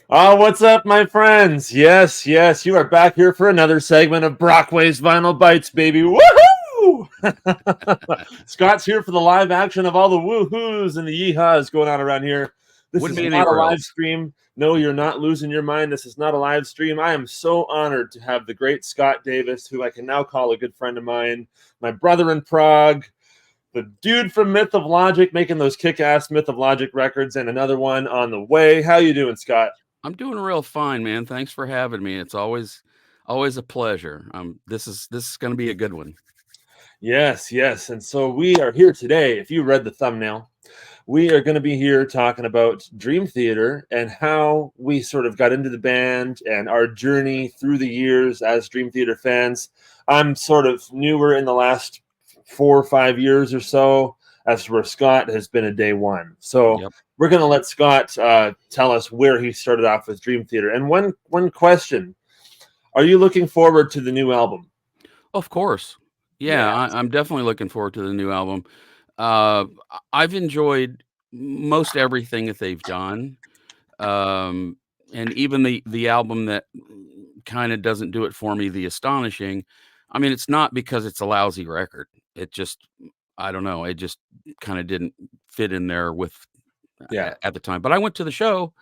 Oh, what's up, my friends? Yes, yes, you are back here for another segment of Brockway's Vinyl Bites, baby. Woohoo! Scott's here for the live action of all the woohoos and the yeehaws going on around here. This Wouldn't is be not a anywhere live else. stream. No, you're not losing your mind. This is not a live stream. I am so honored to have the great Scott Davis, who I can now call a good friend of mine, my brother in Prague, the dude from Myth of Logic making those kick-ass Myth of Logic records, and another one on the way. How you doing, Scott? I'm doing real fine, man. Thanks for having me. It's always a pleasure. This is going to be a good one. Yes, yes. And so we are here today. If you read the thumbnail, we are going to be here talking about Dream Theater and how we sort of got into the band and our journey through the years as Dream Theater fans. I'm sort of newer in the last 4 or 5 years or so, as where Scott has been a day one. So Yep. we're going to let Scott tell us where he started off with Dream Theater. And one question: are you looking forward to the new album? Of course. Yeah, Yeah. I'm definitely looking forward to the new album. I've enjoyed most everything that they've done. Um, and even the album that kind of doesn't do it for me, the Astonishing. I mean, it's not because it's a lousy record. It just I don't know. It just kind of didn't fit in there with Yeah. at the time. But I went to the show.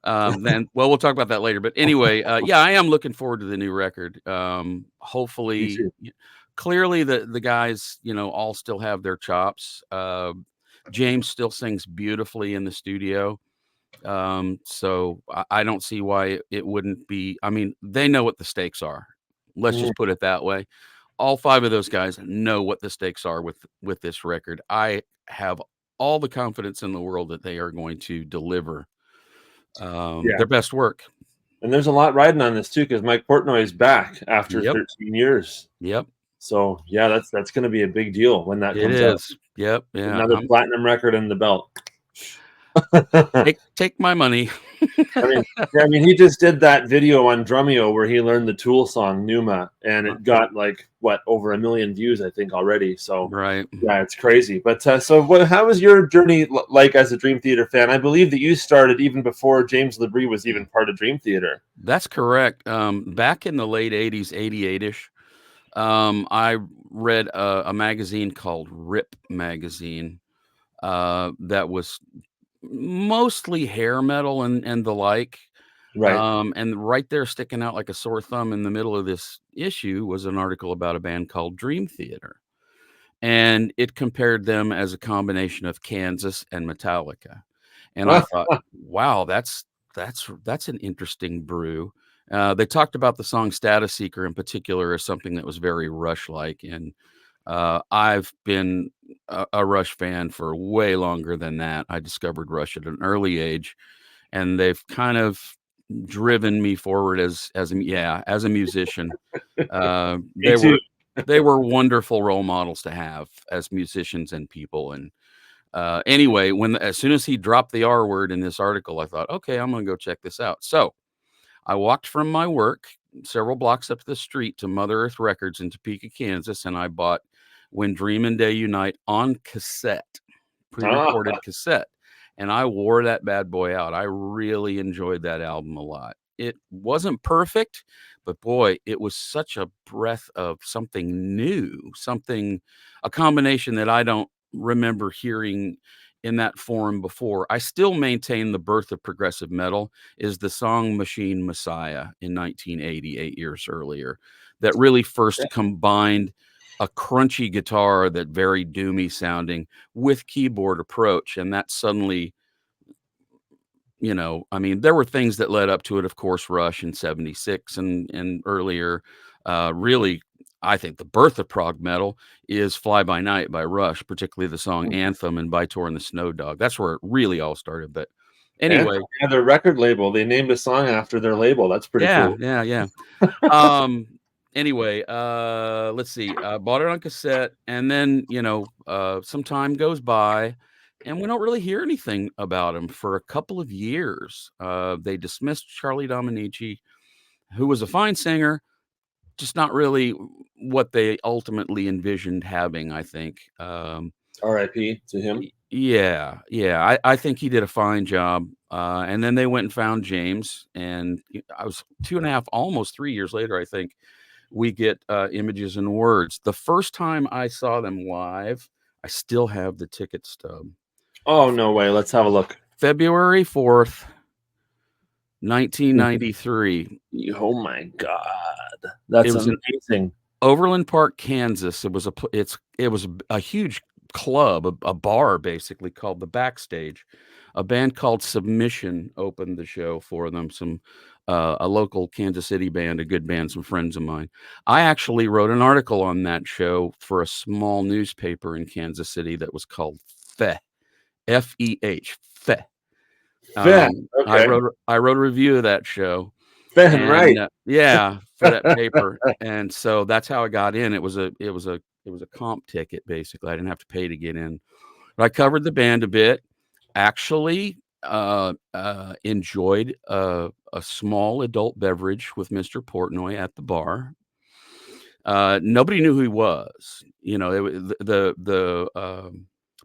Then, well, we'll talk about that later. But anyway, yeah, I am looking forward to the new record. Me Hopefully, too. clearly the guys, all still have their chops. James still sings beautifully in the studio. So I don't see why it wouldn't be. I mean, they know what the stakes are. Let's Mhm. just put it that way. All five of those guys know what the stakes are with this record. I have all the confidence in the world that they are going to deliver Yeah. their best work. And there's a lot riding on this too, because Mike Portnoy is back after Yep. 13 years. Yep. So yeah, that's going to be a big deal when that It comes out. is. Yep. Yeah. Another platinum record in the belt. Take my money. I mean, yeah, I mean, he just did that video on Drumeo where he learned the Tool song Numa, and it got like what over 1 million views, I think, already. So Right. yeah, it's crazy. But so, how was your journey like as a Dream Theater fan? I believe that you started even before James LaBrie was even part of Dream Theater. That's correct. Back in the late 80s, 88-ish, I read a magazine called Rip Magazine that was mostly hair metal and the like. Right. And right there, sticking out like a sore thumb in the middle of this issue, was an article about a band called Dream Theater. And it compared them as a combination of Kansas and Metallica. And I thought, wow, that's an interesting brew. They talked about the song Status Seeker in particular as something that was very Rush-like, and I've been a Rush fan for way longer than that. I discovered Rush at an early age, and they've kind of driven me forward as a musician. Me They too. were wonderful role models to have as musicians and people, and anyway, as soon as he dropped the R word in this article, I thought, okay, I'm gonna go check this out. So I walked from my work several blocks up the street to Mother Earth Records in Topeka, Kansas, and I bought When Dream and Day Unite on cassette, Ah, pre-recorded cassette, and I wore that bad boy out. I really enjoyed that album a lot. It wasn't perfect, but boy, it was such a breath of something new, a combination that I don't remember hearing in that form before. I still maintain the birth of progressive metal is the song Machine Messiah in 1980, 8 years earlier, that really first combined a crunchy guitar that very doomy sounding with keyboard approach. And that suddenly, I mean, there were things that led up to it, of course, Rush in 76 and earlier. Really, I think the birth of prog metal is Fly By Night by Rush, particularly the song Anthem and By Tor and the Snow Dog. That's where it really all started. But and anyway, yeah, their record label. They named a song after their label. That's pretty yeah, cool. yeah, yeah. Um, anyway, let's see. Bought it on cassette, and then some time goes by, and we don't really hear anything about him for a couple of years. They dismissed Charlie Dominici, who was a fine singer, just not really what they ultimately envisioned having. I think. R.I.P. to him. Yeah, yeah. I think he did a fine job. And then they went and found James, and I was 2.5, almost 3 years later, I think, we get Images and Words. The first time I saw them live, I still have the ticket stub. Oh, no way. Let's have a look. February 4th, 1993. Oh my God. That's It was in amazing. Overland Park, Kansas. It was a huge club, a bar basically, called the Backstage. A band called Submission opened the show for them. A local Kansas City band, a good band, some friends of mine. I actually wrote an article on that show for a small newspaper in Kansas City that was called Feh, F-E-H, Feh. Fair. Okay. I wrote a review of that show, Fair, right. and yeah, for that paper, and so that's how I got in. It was a comp ticket basically. I didn't have to pay to get in. But I covered the band a bit. Actually, enjoyed a small adult beverage with Mr. Portnoy at the bar. Nobody knew who he was. The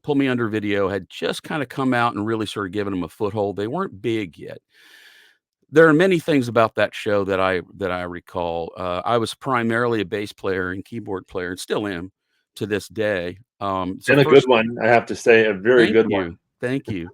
Pull Me Under video had just kind of come out and really sort of given him a foothold. They weren't big yet. There are many things about that show that I recall. I was primarily a bass player and keyboard player, and still am to this day. It's And a good one, I have to say, a very good one. Thank you.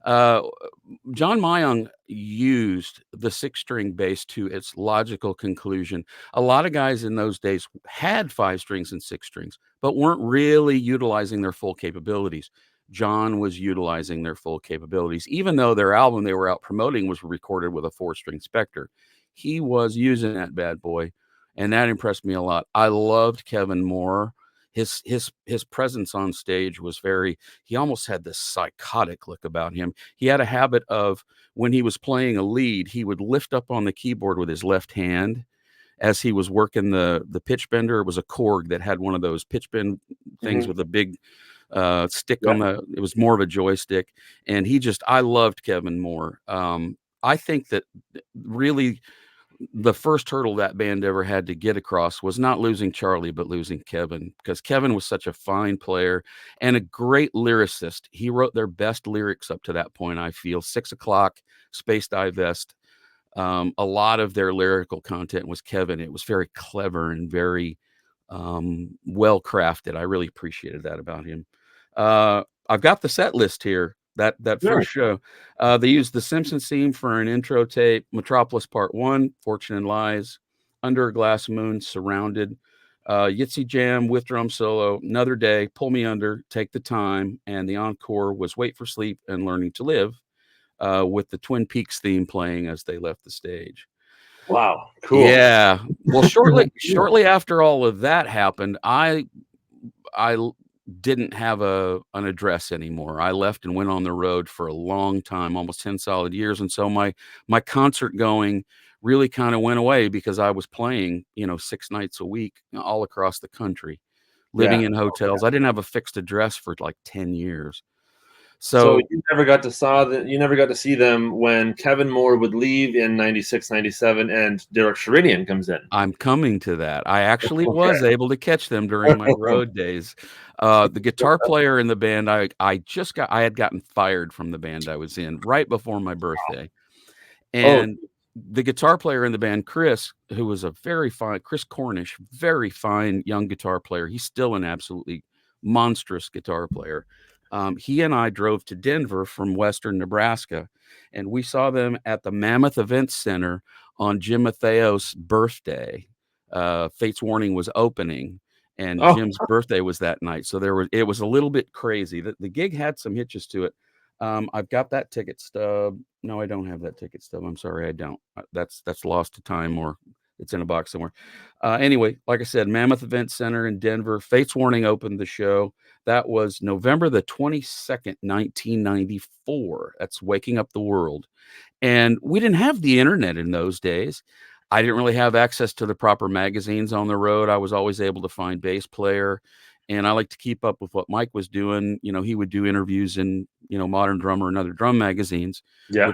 John Mayung used the 6-string bass to its logical conclusion. A lot of guys in those days had 5 strings and 6 strings, but weren't really utilizing their full capabilities. John was utilizing their full capabilities, even though their album they were out promoting was recorded with a 4-string Spectre. He was using that bad boy, and that impressed me a lot. I loved Kevin Moore. His presence on stage was he almost had this psychotic look about him. He had a habit of, when he was playing a lead, he would lift up on the keyboard with his left hand as he was working the pitch bender. It was a Korg that had one of those pitch bend things with a big stick on it was more of a joystick. And I loved Kevin Moore. I think that really the first hurdle that band ever had to get across was not losing Charlie, but losing Kevin, because Kevin was such a fine player and a great lyricist. He wrote their best lyrics up to that point, I feel. 6 O'Clock, Space Divest. A lot of their lyrical content was Kevin. It was very clever and very well crafted. I really appreciated that about him. I've got the set list here. That first show, they used the Simpsons theme for an intro tape. Metropolis Part 1, Fortune and Lies, Under a Glass Moon, Surrounded, Yitzy Jam with drum solo, Another Day, Pull Me Under, Take the Time, and the encore was Wait for Sleep and Learning to Live, with the Twin Peaks theme playing as they left the stage. Wow, cool. Yeah. Well, shortly after all of that happened, I didn't have an address anymore. I left and went on the road for a long time, almost 10 solid years. And so my concert going really kind of went away, because I was playing, 6 nights a week all across the country, living in hotels. I didn't have a fixed address for like 10 years. So you never got to see them when Kevin Moore would leave in 96, 97 and Derek Sherinian comes in. I'm coming to that. I actually was able to catch them during my road days. The guitar player in the band, I had gotten fired from the band I was in right before my birthday. And the guitar player in the band, Chris, who was Chris Cornish, very fine young guitar player. He's still an absolutely monstrous guitar player. He and I drove to Denver from Western Nebraska, and we saw them at the Mammoth Events Center on Jim Mattheo's birthday. Fate's Warning was opening, and Jim's birthday was that night. So it was a little bit crazy. The gig had some hitches to it. I've got that ticket stub. No, I don't have that ticket stub. I'm sorry, I don't. That's lost to time, or it's in a box somewhere. Anyway, like I said, Mammoth Event Center in Denver. Fate's Warning opened the show. That was November the 22nd, 1994. That's Waking Up the World. And we didn't have the internet in those days. I didn't really have access to the proper magazines on the road. I was always able to find Bass Player, and I like to keep up with what Mike was doing. He would do interviews in, Modern Drummer and other drum magazines. Yeah.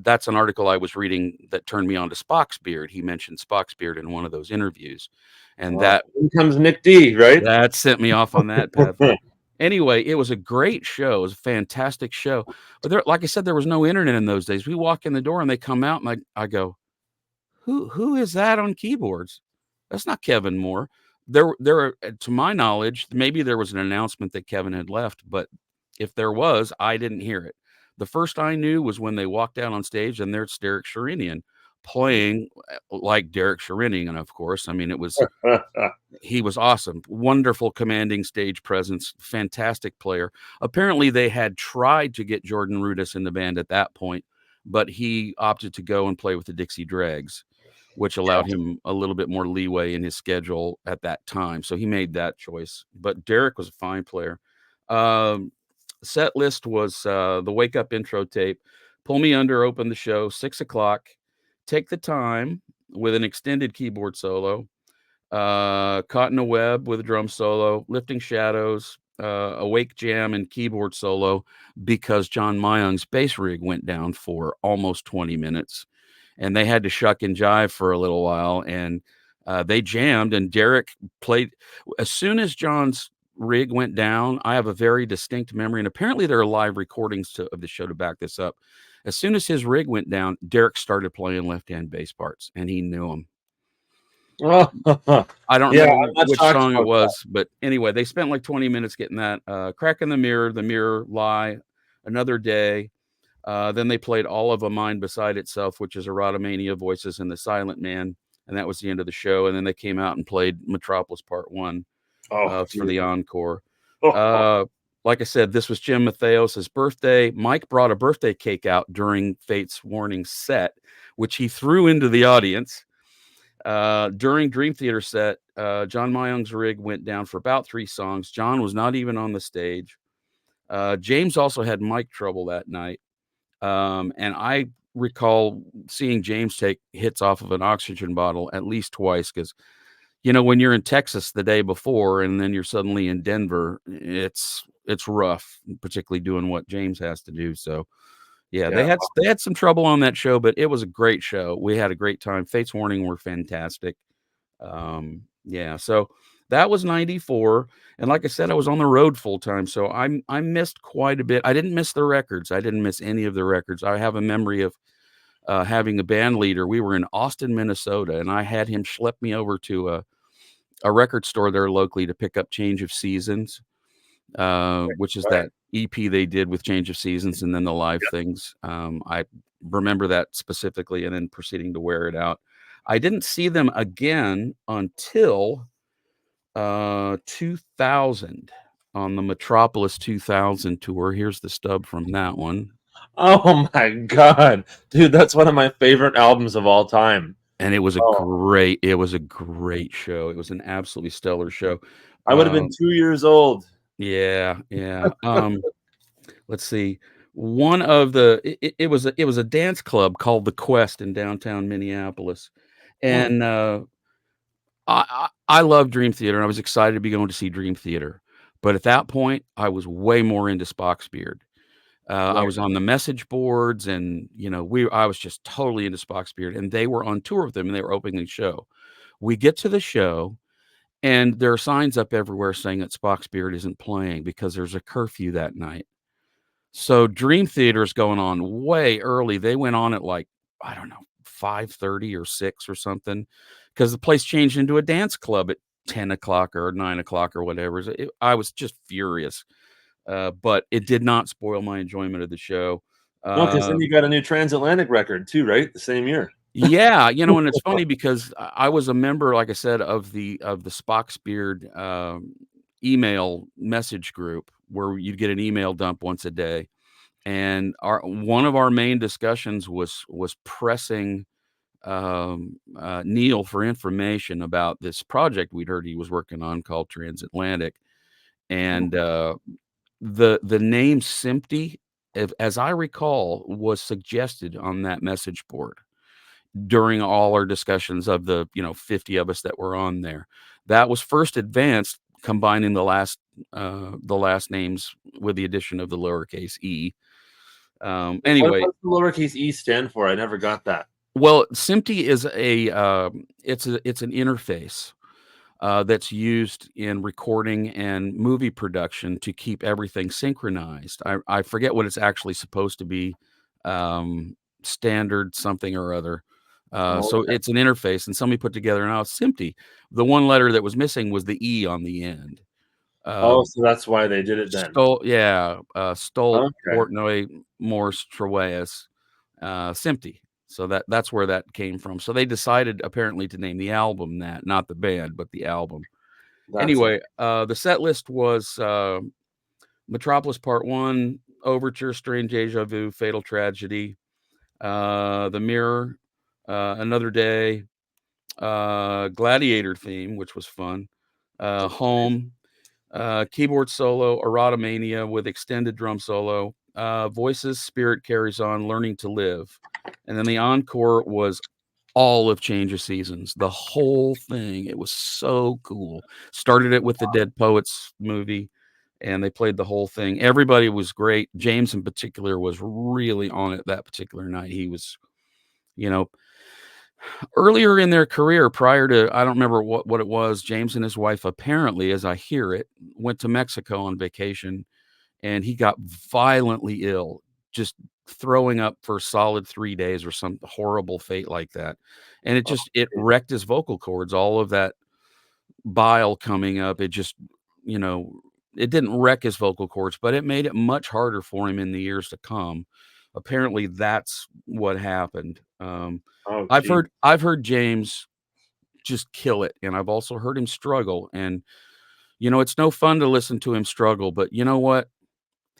That's an article I was reading that turned me on to Spock's Beard. He mentioned Spock's Beard in one of those interviews. And that here comes Nick D, right? That sent me off on that path. Anyway, it was a great show. It was a fantastic show. But there, like I said, there was no internet in those days. We walk in the door and they come out and I go, who is that on keyboards? That's not Kevin Moore. To my knowledge, maybe there was an announcement that Kevin had left, but if there was, I didn't hear it. The first I knew was when they walked out on stage and there's Derek Sherinian playing like Derek Sherinian, of course. I mean, he was awesome. Wonderful commanding stage presence, fantastic player. Apparently they had tried to get Jordan Rudess in the band at that point, but he opted to go and play with the Dixie Dregs, which allowed him a little bit more leeway in his schedule at that time. So he made that choice. But Derek was a fine player. Set list was the Wake Up intro tape. Pull Me Under opened the show, 6 o'clock. Take the Time with an extended keyboard solo. Caught in a Web with a drum solo. Lifting Shadows, Awake Jam, and keyboard solo because John Myung's bass rig went down for almost 20 minutes. And they had to shuck and jive for a little while. And they jammed, and Derek played. As soon as John's rig went down, I have a very distinct memory, and apparently there are live recordings of the show to back this up. As soon as his rig went down, Derek started playing left-hand bass parts, and he knew them. I don't remember which song it was, but anyway, they spent like 20 minutes getting that. Crack in the Mirror, Lie, Another Day. Then they played all of A Mind Beside Itself, which is Erotomania, Voices, and The Silent Man. And that was the end of the show. And then they came out and played Metropolis Part 1 for the encore. Like I said, this was Jim Mattheos' birthday. Mike brought a birthday cake out during Fate's Warning set, which he threw into the audience. During Dream Theater set, John Myung's rig went down for about 3 songs. John was not even on the stage. James also had mic trouble that night. And I recall seeing James take hits off of an oxygen bottle at least twice because, when you're in Texas the day before and then you're suddenly in Denver, it's rough, particularly doing what James has to do. So, yeah, they had some trouble on that show, but it was a great show. We had a great time. Fates Warning were fantastic. So that was 94. And like I said, I was on the road full time. So I missed quite a bit. I didn't miss the records. I didn't miss any of the records. I have a memory of having a band leader. We were in Austin, Minnesota, and I had him schlep me over to a record store there locally to pick up Change of Seasons, which is that EP they did with Change of Seasons and then the live things. I remember that specifically, and then proceeding to wear it out. I didn't see them again until 2000 on the Metropolis 2000 tour. Here's the stub from that one. Oh my God, dude, that's one of my favorite albums of all time. And it was a great show. It was an absolutely stellar show. I would have been 2 years old. Yeah. Let's see. One of it was a dance club called The Quest in downtown Minneapolis. And I love Dream Theater, and I was excited to be going to see Dream Theater. But at that point, I was way more into Spock's Beard. I was on the message boards, and I was just totally into Spock's Beard, and they were on tour with them, and they were opening the show. We get to the show, and there are signs up everywhere saying that Spock's Beard isn't playing because there's a curfew that night. So Dream Theater is going on way early. They went on at like, I don't know, 5:30 or 6 or something, because the place changed into a dance club at 10 o'clock or 9 o'clock or whatever. I was just furious. But it did not spoil my enjoyment of the show. No, because then you got a new transatlantic record too, right? The same year. Yeah, and it's funny because I was a member, like I said, of the Spock's Beard email message group where you'd get an email dump once a day, and one of our main discussions was pressing Neil for information about this project we'd heard he was working on called Transatlantic, and the name Simpty, as I recall, was suggested on that message board during all our discussions of the 50 of us that were on there. That was first advanced, combining the last names with the addition of the lowercase e. Anyway, what does the lowercase e stand for? I never got that. Well, Simpty is it's an interface. that's used in recording and movie production to keep everything synchronized. I forget what it's actually supposed to be, standard something or other. Oh, So it's an interface, and somebody put together, now it's SMPTE. The one letter that was missing was the E on the end. oh, so that's why they did it then. Stolt, Okay, Portnoy, Morse, Troeus, SMPTE. So that's where that came from. So they decided apparently to name the album that, not the band, but the album. that's Anyway, the set list was Metropolis Part 1, Overture, Strange Deja Vu, Fatal Tragedy, The Mirror, Another Day, Gladiator theme, which was fun, Home, keyboard solo, Erotomania with extended drum solo, Voices, Spirit Carries On, Learning to Live. And then the encore was all of Change of Seasons, the whole thing. It was so cool. Started it with the Dead Poets movie, and they played the whole thing. Everybody was great. James in particular was really on it that particular night. He was, you know, earlier in their career, prior to, I don't remember what it was, James and his wife, apparently, as I hear it, went to Mexico on vacation, and he got violently ill, just throwing up for a solid 3 days or some horrible fate like that. And it wrecked his vocal cords, all of that bile coming up. It just, you know, it didn't wreck his vocal cords, but it made it much harder for him in the years to come. Apparently that's what happened. oh, I've gee. heard James just kill it, and I've also heard him struggle. And it's no fun to listen to him struggle, but you know what?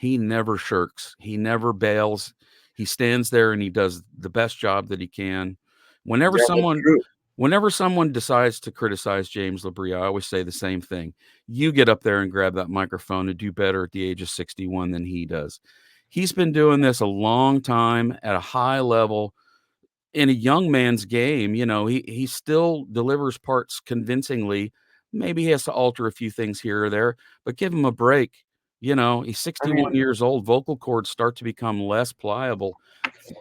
He never shirks. He never bails. He stands there and he does the best job that he can. Whenever Yeah, that's someone true. whenever someone decides to criticize James LaBrie, I always say the same thing. You get up there and grab that microphone and do better at the age of 61 than he does. He's been doing this a long time at a high level in a young man's game. He still delivers parts convincingly. Maybe he has to alter a few things here or there, but give him a break. He's I 61 mean, years old. Vocal cords start to become less pliable.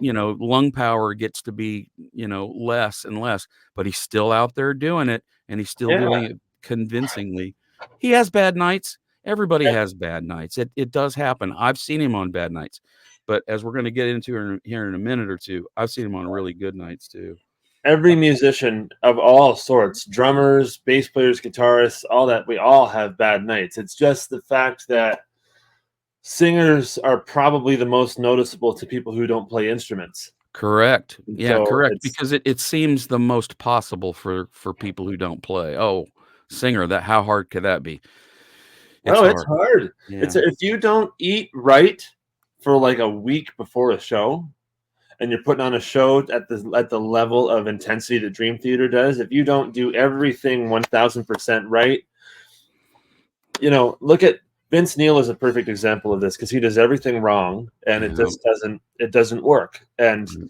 Lung power gets to be, less and less, but he's still out there doing it, and he's still yeah, doing it convincingly. He has bad nights. Everybody has bad nights. It does happen. I've seen him on bad nights. But as we're going to get into here in a minute or two, I've seen him on really good nights too. every musician of all sorts, drummers, bass players, guitarists, all that, we all have bad nights. It's just the fact that singers are probably the most noticeable to people who don't play instruments. Correct. And Yeah, so correct. it's Because it seems the most possible for people who don't play. Oh, singer, that how hard could that be? It's oh, it's hard. hard. Yeah. If you don't eat right for like a week before a show, and you're putting on a show at the level of intensity that Dream Theater does, if you don't do everything 1000% right, look at Vince Neil is a perfect example of this because he does everything wrong and it Yeah. just doesn't work. And Mm,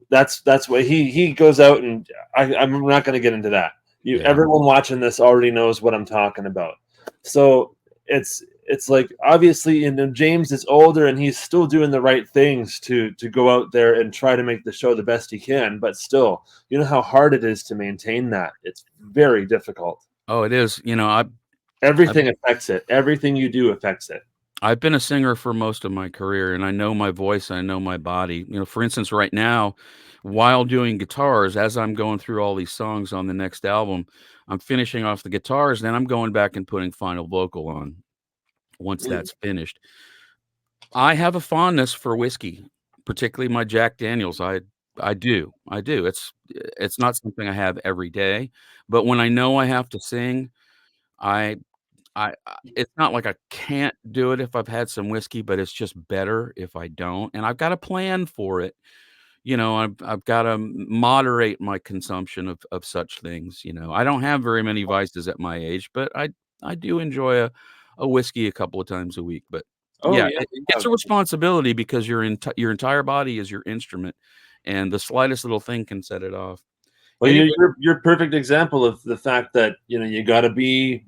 that's why he goes out and I'm not going to get into that. yeah. Everyone watching this already knows what I'm talking about. So it's like obviously James is older and he's still doing the right things to go out there and try to make the show the best he can, but still, you know how hard it is to maintain that. It's very difficult. Oh, it is. I've Everything affects it. Everything you do affects it. I've been a singer for most of my career, and I know my voice, I know my body. For instance, right now, while doing guitars, as I'm going through all these songs on the next album, I'm finishing off the guitars, then I'm going back and putting final vocal on once Mm. that's finished. I have a fondness for whiskey, particularly my Jack Daniels. I do. I do. It's not something I have every day, but when I know I have to sing, I it's not like I can't do it if I've had some whiskey, but it's just better if I don't, and I've got a plan for it. I've gotta moderate my consumption of such things. I don't have very many vices at my age, but I do enjoy a whiskey a couple of times a week. But Oh yeah, yeah, it's a responsibility because your entire body is your instrument, and the slightest little thing can set it off. well, Anyway, you're a perfect example of the fact that you got to be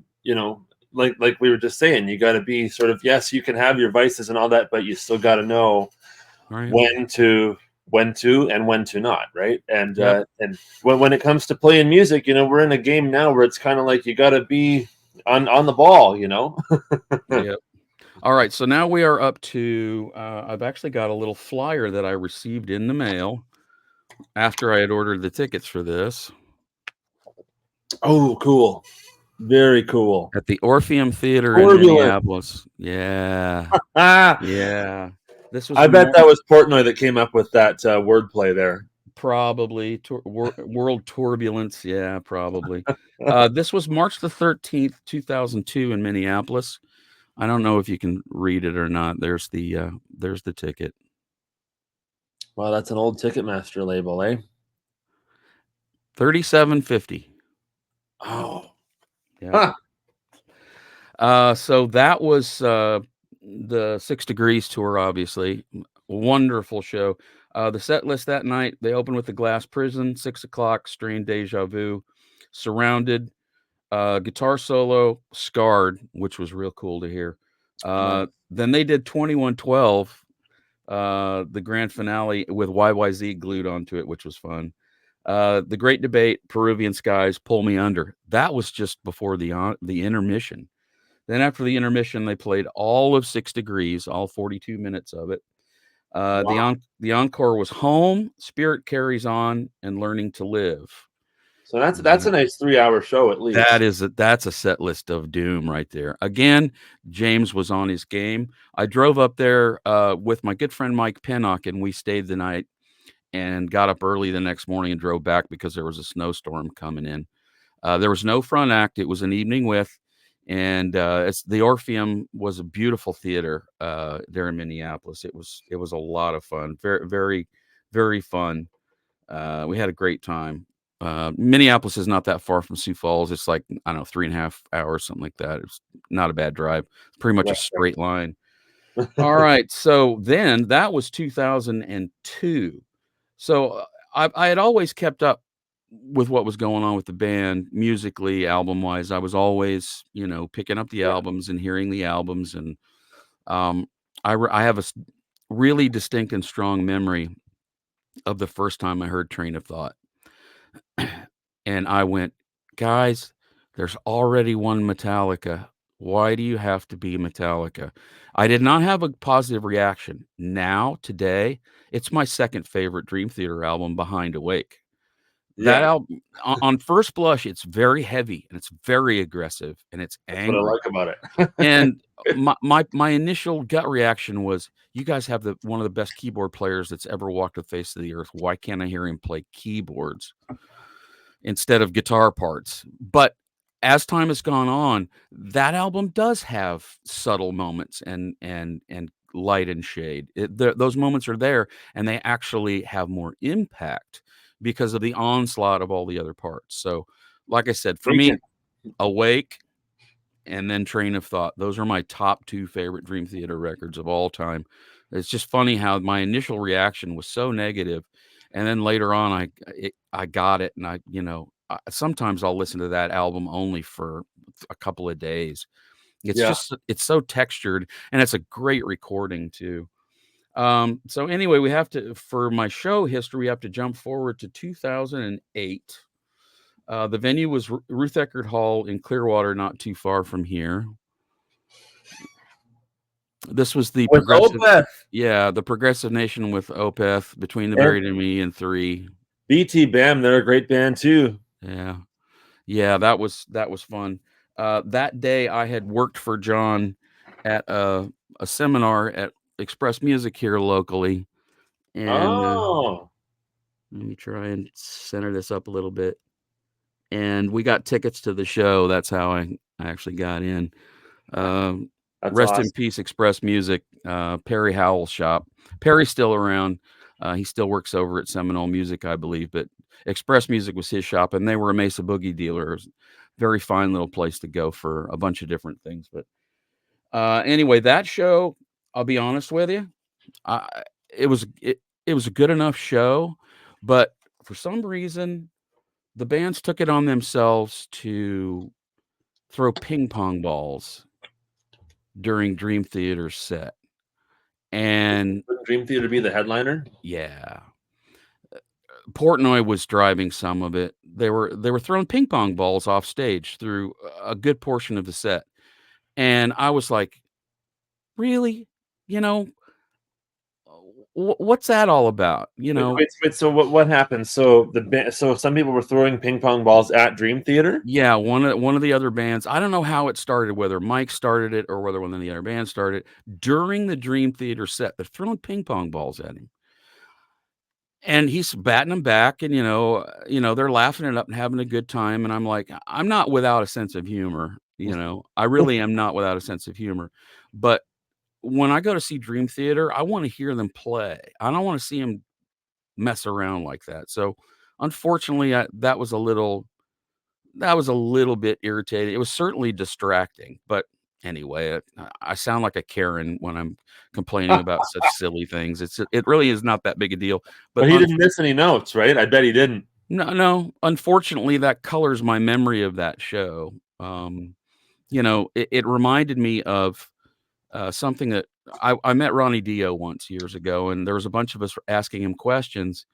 like we were just saying, you got to be sort of, yes, you can have your vices and all that, but you still got to know right? when to when to and when to not, right? And Yep. and when it comes to playing music, we're in a game now where it's kind of like you got to be on the ball, Yep. All right, so now we are up to, I've actually got a little flyer that I received in the mail after I had ordered the tickets for this Oh, cool. Very cool. at the Orpheum Theater in Turbulent. Minneapolis. Yeah. Ah, Yeah. This was I bet that was Portnoy that came up with that wordplay there. probably World Turbulence. Yeah, probably. This was March the 13th, 2002 in Minneapolis. I don't know if you can read it or not. There's the ticket. Wow, that's an old Ticketmaster label, eh? $37.50. Oh. Yeah. Huh. So that was the 6 Degrees tour, obviously. Wonderful show. The set list that night, they opened with The Glass Prison, 6 o'clock, Strained Deja Vu, Surrounded, guitar solo, Scarred, which was real cool to hear. Nice. Then they did 2112, the grand finale with YYZ glued onto it, which was fun. The Great Debate, Peruvian Skies, Pull Me Under. That was just before the intermission. Then after the intermission, they played all of 6 Degrees, all 42 minutes of it. Wow. The encore was Home, Spirit Carries On, and Learning to Live. So that's a nice 3-hour show at least. That's a set list of doom right there. Again, James was on his game. I drove up there with my good friend Mike Pinnock, and we stayed the night and got up early the next morning and drove back because there was a snowstorm coming in. There was no front act. It was an evening with, and the Orpheum was a beautiful theater there in Minneapolis. It was a lot of fun. Very, very, very fun. We had a great time. Minneapolis is not that far from Sioux Falls. It's like, I don't know, 3.5 hours, something like that. It's not a bad drive. It's pretty much a straight line. All right. So then that was 2002. So I had always kept up with what was going on with the band musically, album wise. I was always, picking up the Yeah. albums and hearing the albums. And I have a really distinct and strong memory of the first time I heard Train of Thought. And I went, guys, there's already one Metallica. Why do you have to be Metallica? I did not have a positive reaction. Now, today, it's my second favorite Dream Theater album behind Awake. That Yeah. album, on first blush, it's very heavy and it's very aggressive and it's That's what I angry. like about it. And my initial gut reaction was, you guys have one of the best keyboard players that's ever walked the face of the earth. Why can't I hear him play keyboards instead of guitar parts? But as time has gone on, that album does have subtle moments and light and shade. Those moments are there, and they actually have more impact because of the onslaught of all the other parts. So, like I said, for me, Awake and then Train of Thought, those are my top 2 favorite Dream Theater records of all time. It's just funny how my initial reaction was so negative, and then later on, I got it, and sometimes I'll listen to that album only for a couple of days. Yeah. It's so textured, and it's a great recording too. So anyway, for my show history, we have to jump forward to 2008. The venue was Ruth Eckerd Hall in Clearwater, not too far from here. This was the With progressive, Opeth. the Progressive Nation with Opeth, Between the Buried and Me, and 3. BT Bam, they're a great band too. Yeah, that was fun. That day, I had worked for John at a seminar at Express Music here locally, and Oh, let me try and center this up a little bit. And we got tickets to the show. That's how I actually got in. that's Rest awesome. in peace, Express Music, Perry Howell's shop. Perry's still around. He still works over at Seminole Music, I believe, but Express Music was his shop, and they were a Mesa Boogie dealer. Very fine little place to go for a bunch of different things. But anyway, that show, I'll be honest with you, it was a good enough show, but for some reason, the bands took it on themselves to throw ping pong balls during Dream Theater's set. And Wouldn't Dream Theater be the headliner? yeah, Portnoy was driving some of it. They were throwing ping pong balls off stage through a good portion of the set, and I was like, "Really? You know, what's that all about?" You Wait, know? wait, wait. So what happened? So some people were throwing ping pong balls at Dream Theater. Yeah, one of the other bands, I don't know how it started, whether Mike started it or whether one of the other bands started it. During the Dream Theater set, they're throwing ping pong balls at him. And he's batting them back, and, they're laughing it up and having a good time, and I'm like, I'm not without a sense of humor, I really am not without a sense of humor, but when I go to see Dream Theater, I wanna hear them play. I don't wanna see them mess around like that, so, unfortunately, that was a little bit irritating. It was certainly distracting, but anyway, I sound like a Karen when I'm complaining about such silly things. It really is not that big a deal, but But he didn't miss any notes, right? I bet he didn't. no, unfortunately, that colors my memory of that show. It reminded me of, something that I met Ronnie Dio once years ago, and there was a bunch of us asking him questions,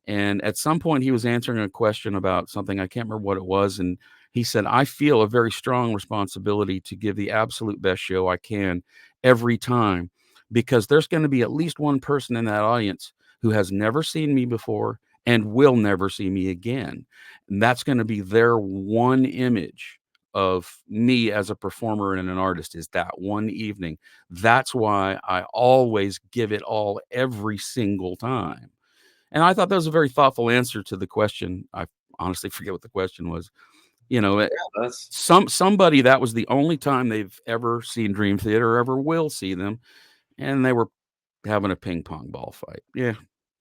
and at some point, he was answering a question about something, I can't remember what it was, and he said, "I feel a very strong responsibility to give the absolute best show I can every time, because there's gonna be at least one person in that audience who has never seen me before and will never see me again, and that's gonna be their one image of me as a performer and an artist, is that one evening. That's why I always give it all every single time." And I thought that was a very thoughtful answer to the question. I honestly forget what the question was. You know, eh, That's somebody that was the only time they've ever seen Dream Theater or ever will see them, and they were having a ping pong ball fight. Yeah.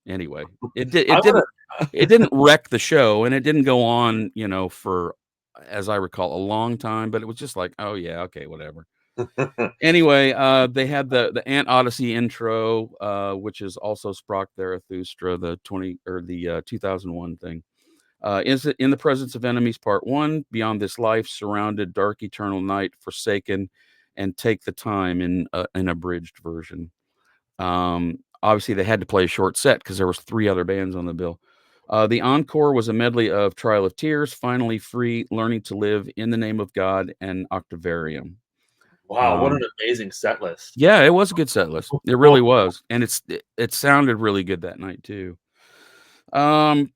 Anyway, it did I it didn't it didn't wreck the show, and it didn't go on, for, as I recall, a long time, but it was just like, "Oh, yeah, okay, whatever." wanna Anyway, they had the Ant Odyssey intro, which is also Sprach Zarathustra, the 2001 thing. Is it in the presence of enemies? Part one. Beyond this life, surrounded, dark eternal night, forsaken, and take the time in an abridged version. Obviously, they had to play a short set because there was three other bands on the bill. The encore was a medley of Trial of Tears, Finally Free, Learning to Live, In the Name of God, and Octavarium. Wow, what an Um, amazing set list. yeah, it was a good set list. It really was, and it sounded really good that night too. Um,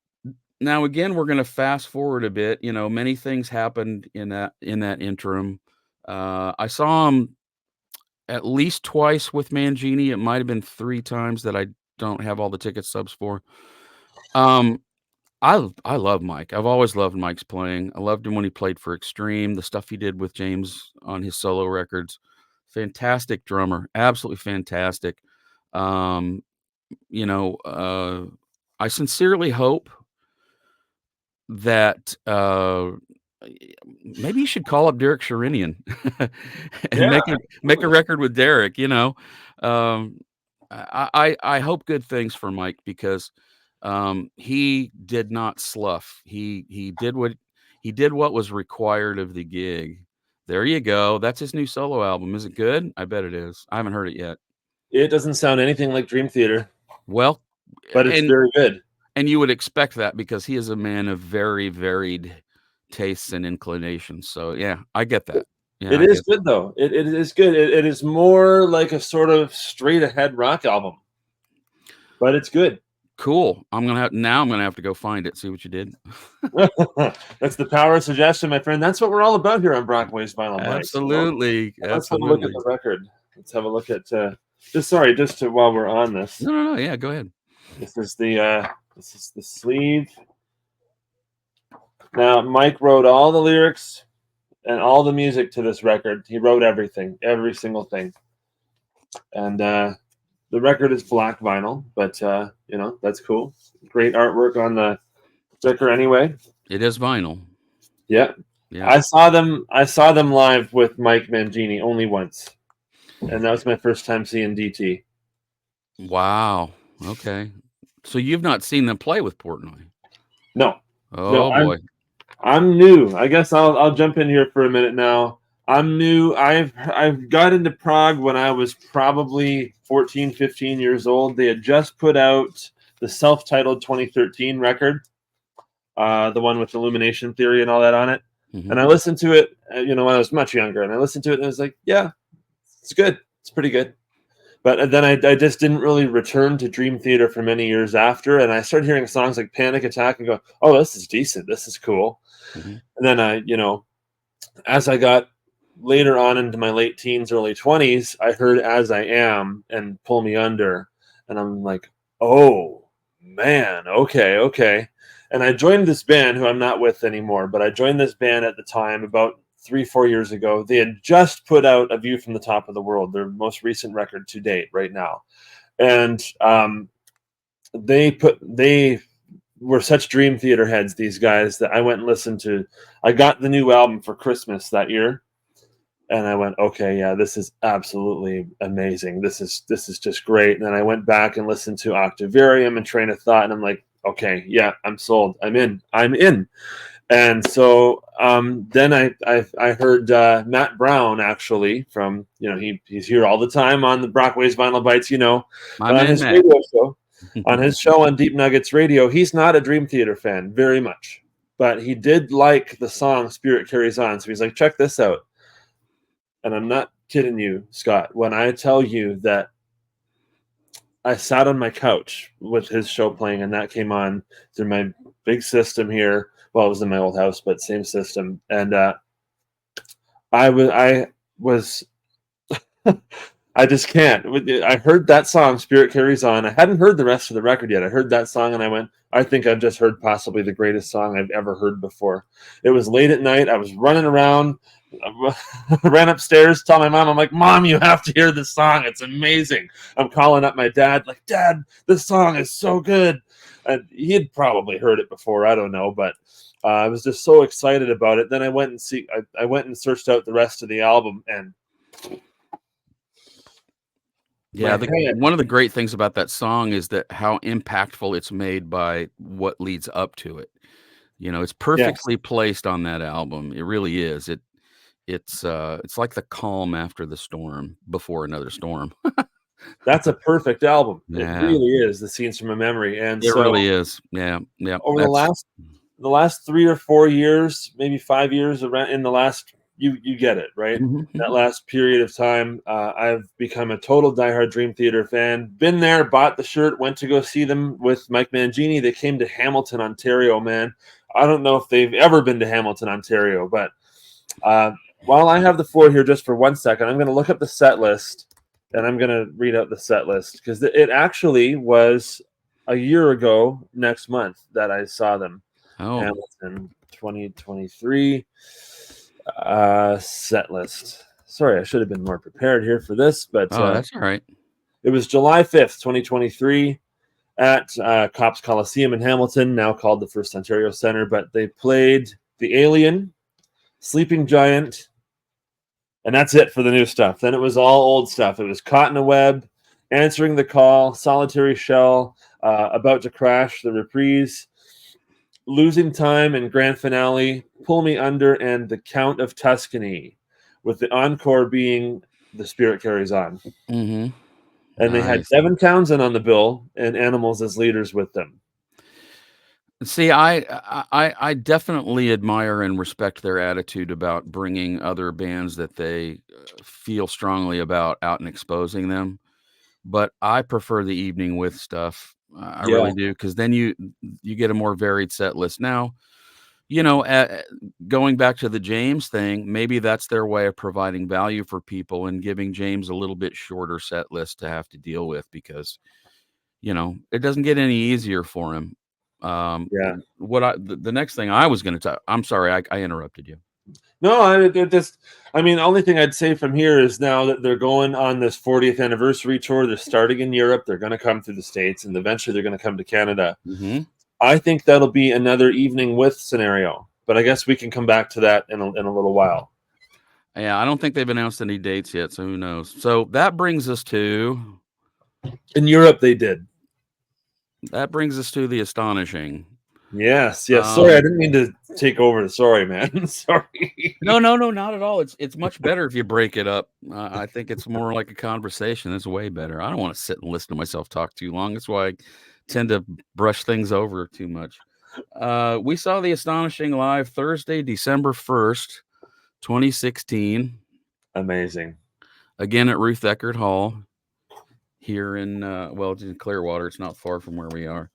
Now again, we're gonna fast forward a bit. Many things happened in that interim. I saw him at least twice with Mangini. It might have been three times that I don't have all the ticket stubs for. Um, I love Mike. I've always loved Mike's playing. I loved him when he played for Extreme, the stuff he did with James on his solo records. Fantastic drummer, absolutely fantastic. Um, you know, uh, I sincerely hope that maybe you should call up Derek Sherinian and Yeah, make a absolutely. record with Derek. Um, I hope good things for Mike because he did not slough. He did what was required of the gig. There you go. That's his new solo album. Is it good? I bet it is. I haven't heard it yet. It doesn't sound anything like Dream Theater, Well, but it's and very good. and you would expect that because he is a man of very varied tastes and inclinations. So yeah, I get that. Yeah, It I is get that. good though. It is good. It is more like a sort of straight ahead rock album, but it's good. Cool. I'm gonna have to go find it. See what you did. That's the power of suggestion, my friend. That's what we're all about here on Brockways Vinyl Mics. Absolutely, And let's have a look at absolutely. the record. Let's have a look at just to while we're on this. No, no, no. Yeah, go ahead. This is the sleeve. Now Mike wrote all the lyrics and all the music to this record. He wrote everything, every single thing. And the record is black vinyl, but that's cool. Great artwork on the sticker anyway. It is vinyl. Yeah. Yeah. I saw them live with Mike Mangini only once. And that was my first time seeing DT. Wow. Okay. So you've not seen them play with Portnoy? No. No, Oh I'm boy. I'm new. I guess I'll jump in here for a minute now. I'm new. I've got into prog when I was probably 14, 15 years old. They had just put out the self-titled 2013 record, the one with Illumination Theory and all that on it. And I listened to it, when I was much younger, and I listened to it, and I was like, yeah, it's good. It's pretty good. But then I just didn't really return to Dream Theater for many years after, and I started hearing songs like Panic Attack and go, oh, this is decent. This is cool. And then as I got later on into my late teens, early 20s, I heard As I Am and Pull Me Under, and I'm like, oh, man, okay. And I joined this band who I'm not with anymore, but I joined this band at the time about 3-4 years ago. They had just put out A View from the Top of the World, their most recent record to date right now. And they were such Dream Theater heads, these guys, that I went and listened to. I got the new album for Christmas that year, and I went, okay, yeah, this is absolutely amazing. This is just great. And then I went back and listened to Octavarium and Train of Thought, and I'm like, okay, yeah, I'm sold. I'm in. And so then I heard Matt Brown, actually, from, he's here all the time on the Brockways Vinyl Bites, but on his radio show, on his show on Deep Nuggets Radio, he's not a Dream Theater fan very much, but he did like the song Spirit Carries On. So he's like, check this out. And I'm not kidding you, Scott, when I tell you that I sat on my couch with his show playing, and that came on through my big system here. Well, it was in my old house, but same system. And I was I just can't. I heard that song, Spirit Carries On. I hadn't heard the rest of the record yet. I heard that song, and I went, I think I've just heard possibly the greatest song I've ever heard before. It was late at night. I was running around. I ran upstairs, told my mom, I'm like, Mom, you have to hear this song. It's amazing. I'm calling up my dad, like, Dad, this song is so good. And he had probably heard it before. I don't know, but I was just so excited about it. Then I went and searched out the rest of the album, and yeah, one of the great things about that song is that how impactful it's made by what leads up to it. It's perfectly placed on that album. It really is. It's like the calm after the storm before another storm. That's a perfect album. Yeah. It really is. The Scenes from a Memory, and it really is. Yeah. Over the last 3 or 4 years, maybe 5 years, around in the last, you get it, right? That last period of time, I've become a total diehard Dream Theater fan. Been there, bought the shirt, went to go see them with Mike Mangini. They came to Hamilton, Ontario, man. I don't know if they've ever been to Hamilton, Ontario, but while I have the floor here just for 1 second, I'm going to look up the set list, and I'm going to read out the set list, because it actually was a year ago next month that I saw them. Hamilton 2023 set list. Sorry, I should have been more prepared here for this, but that's all right. It was July 5th, 2023 at Copps Coliseum in Hamilton, now called the First Ontario Centre, but they played The Alien, Sleeping Giant, and that's it for the new stuff. Then it was all old stuff. It was Caught in a Web, Answering the Call, Solitary Shell, About to Crash, The Reprise, Losing Time, and Grand Finale, Pull Me Under, and The Count of Tuscany, with the encore being The Spirit Carries On. And they had Devin Townsend on the bill and Animals as leaders with them. See, I definitely admire and respect their attitude about bringing other bands that they feel strongly about out and exposing them. But I prefer the evening with stuff. I really do, because then you get a more varied set list. Now, going back to the James thing, maybe that's their way of providing value for people and giving James a little bit shorter set list to have to deal with, because it doesn't get any easier for him. The next thing I was going to talk, I'm sorry, I interrupted you. No, the only thing I'd say from here is now that they're going on this 40th anniversary tour, they're starting in Europe, they're going to come through the States, and eventually they're going to come to Canada. I think that'll be another evening with scenario, but I guess we can come back to that in a little while. Yeah, I don't think they've announced any dates yet, so who knows? So that brings us to... In Europe, they did. That brings us to the Astonishing. Yes. Sorry, I didn't mean to take over. Sorry, man. Sorry. No, not at all. It's much better if you break it up. I think it's more like a conversation. It's way better. I don't want to sit and listen to myself talk too long. That's why I tend to brush things over too much. We saw the Astonishing live Thursday, December 1st, 2016, Amazing. again at Ruth Eckerd Hall here in it's in Clearwater. It's not far from where we are.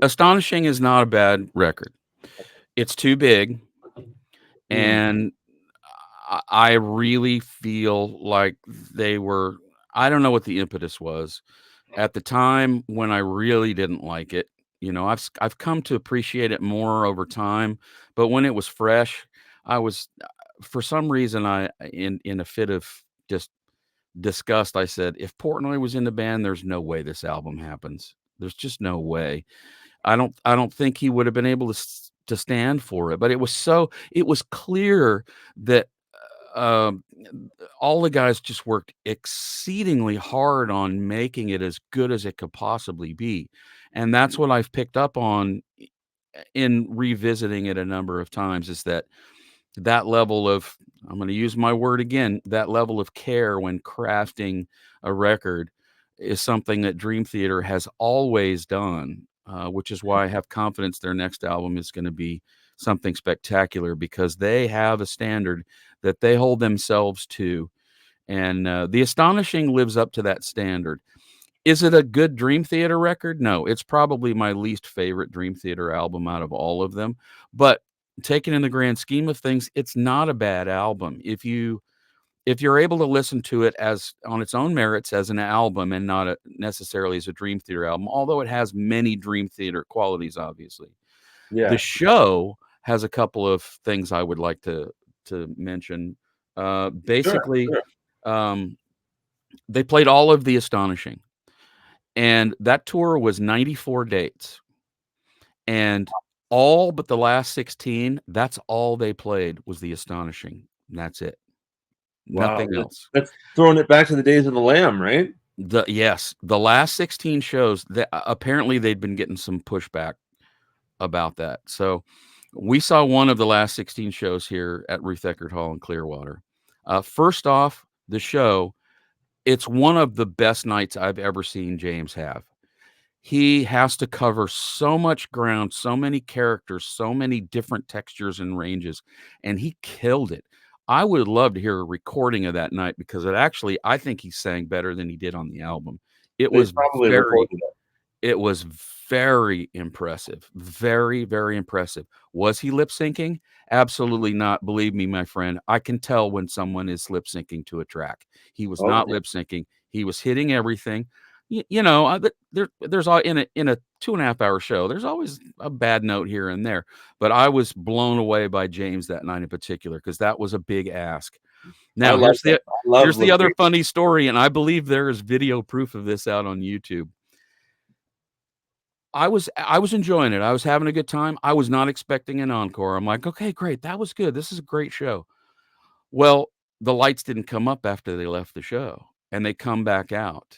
Astonishing is not a bad record. It's too big, Mm. and I really feel like they were. I don't know what the impetus was at the time when I really didn't like it. I've come to appreciate it more over time, but when it was fresh, I was for some reason I in a fit of just disgust. I said, if Portnoy was in the band, there's no way this album happens. There's just no way. I don't think he would have been able to stand for it. But it was clear that um, all the guys just worked exceedingly hard on making it as good as it could possibly be. And that's what I've picked up on in revisiting it a number of times, is that level of, I'm going to use my word again, that level of care when crafting a record is something that Dream Theater has always done, which is why I have confidence their next album is going to be something spectacular, because they have a standard that they hold themselves to. And The Astonishing lives up to that standard. Is it a good Dream Theater record? No, it's probably my least favorite Dream Theater album out of all of them. But taken in the grand scheme of things, it's not a bad album. If you're able to listen to it as on its own merits as an album, and not necessarily as a Dream Theater album, although it has many Dream Theater qualities, obviously. The Yeah. show has a couple of things I would like to mention. Sure. Basically, Sure. um, they played all of The Astonishing. And that tour was 94 dates. And all but the last 16, that's all they played was The Astonishing. And that's it. Wow. Nothing else. That's throwing it back to the days of the Lamb, right? Yes, the last 16 shows, apparently they'd been getting some pushback about that. So we saw one of the last 16 shows here at Ruth Eckerd Hall in Clearwater. First off, the show, it's one of the best nights I've ever seen James have. He has to cover so much ground, so many characters, so many different textures and ranges, and he killed it. I would love to hear a recording of that night, because I think he sang better than he did on the album. It They was probably very recorded it. it was very impressive. Very, very impressive. Was he lip syncing? Absolutely not. Believe me, my friend, I can tell when someone is lip syncing to a track. He was not Okay. lip syncing. He was hitting everything. There's all in a 2.5 hour show. There's always a bad note here and there, but I was blown away by James that night in particular, because that was a big ask. I Now like that. I love here's the lip other sync. funny story, and I believe there is video proof of this out on YouTube. I was enjoying it. I was having a good time. I was not expecting an encore. I'm like, okay, great. That was good. This is a great show. Well, the lights didn't come up after they left the show, and they come back out.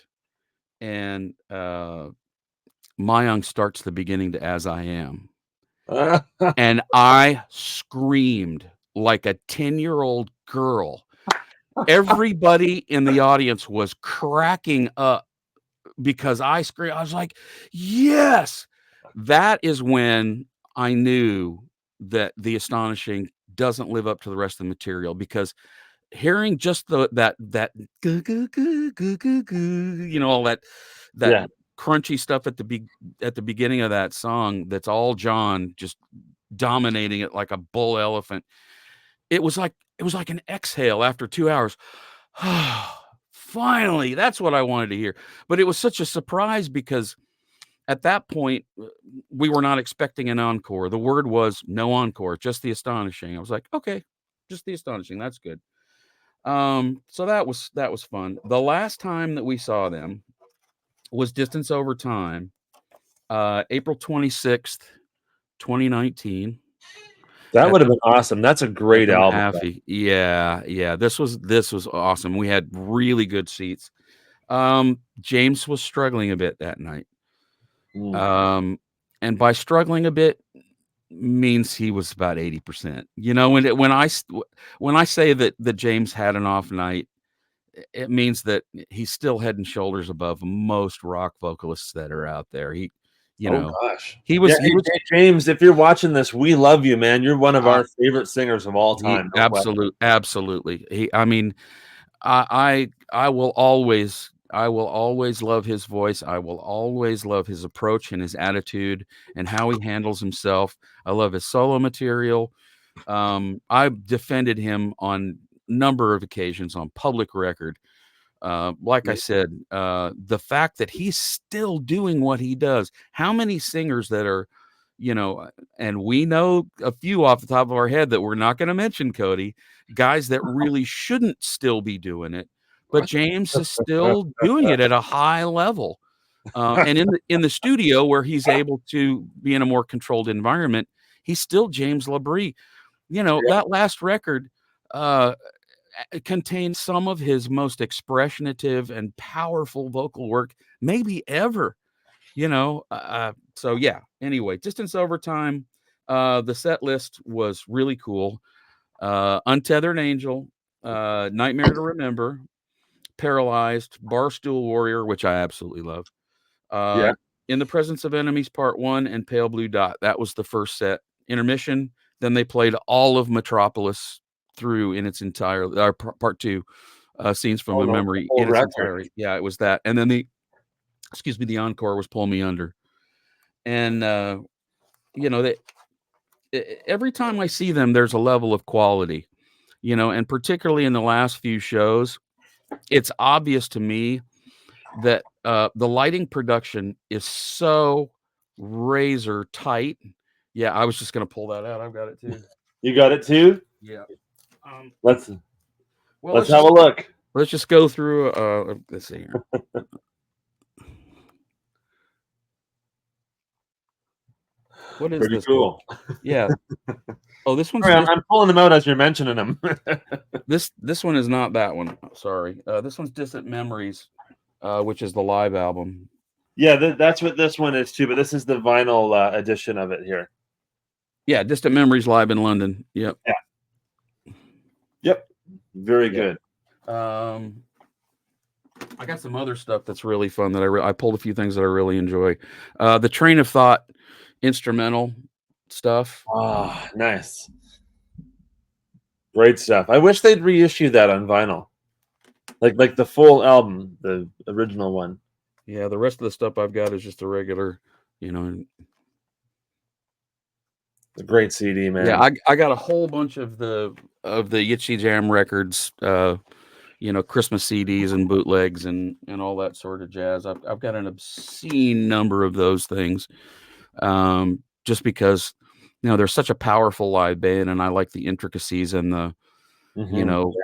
And Mayung starts the beginning to As I Am. And I screamed like a 10-year-old girl. Everybody in the audience was cracking up because I screamed. I was like, yes. That is when I knew that The Astonishing doesn't live up to the rest of the material, because hearing just that goo, goo, goo, goo, goo, goo, all that Yeah. crunchy stuff at the beginning of that song, that's all John just dominating it like a bull elephant. It was like an exhale after 2 hours. Finally, that's what I wanted to hear. But it was such a surprise, because at that point, we were not expecting an encore. The word was no encore, just The Astonishing. I was like, okay, just The Astonishing. That's good. So that was fun. The last time that we saw them was Distance Over Time, April 26th, 2019, That at would have the been awesome. That's a at great the album. Mahaffey. Yeah, yeah. This was awesome. We had really good seats. James was struggling a bit that night. Mm. Um, and by struggling a bit means he was about 80%. When I say that James had an off night, it means that he's still head and shoulders above most rock vocalists that are out there. You Oh know, gosh. he Yeah, was he hey, was James, if you're watching this, we love you, man. You're one of uh, our favorite singers of all he time. No question. absolutely. I mean, I will always love his voice. I will always love his approach and his attitude and how he handles himself. I love his solo material. I've defended him on number of occasions on public record. Like I said, the fact that he's still doing what he does. How many singers that are, and we know a few off the top of our head that we're not going to mention, Cody, guys that really shouldn't still be doing it, but James is still doing it at a high level. And in the studio where he's able to be in a more controlled environment, he's still James LaBrie. That last record, contains some of his most expressionative and powerful vocal work maybe ever. So yeah. Anyway, Distance Over Time. The set list was really cool. Untethered Angel, Nightmare to Remember, Paralyzed, Barstool Warrior, which I absolutely love. Yeah. In the Presence of Enemies, Part 1, and Pale Blue Dot. That was the first set. Intermission. Then they played all of Metropolis through in its entire Part 2, Scenes from a Oh, no, the Memory whole in its record. entirety. Yeah, it was that. And then the encore was Pull Me Under. And that every time I see them, there's a level of quality. And particularly in the last few shows, it's obvious to me that the lighting production is so razor tight. Yeah, I was just gonna pull that out. I've got it too. You got it too? Yeah. Um, Let's well, let's have a look. let's just go through. Let's see here. What is Pretty this cool. book? Yeah. Oh, this one's Sorry, I'm pulling them out as you're mentioning them. this one is not that one. Sorry. This one's Distant Memories, which is the live album. Yeah, that's what this one is too. But this is the vinyl edition of it here. Yeah, Distant Memories live in London. Yep. Yeah. Yep. Very good. I got some other stuff that's really fun that I pulled a few things that I really enjoy. The Train of Thought instrumental stuff. Ah, nice. Great stuff. I wish they'd reissue that on vinyl. Like the full album, the original one. Yeah, the rest of the stuff I've got is just a regular, a great CD, man. Yeah, I got a whole bunch of the Yitchy Jam records, Christmas CDs and bootlegs and all that sort of jazz. I've got an obscene number of those things, just because they're such a powerful live band, and I like the intricacies and the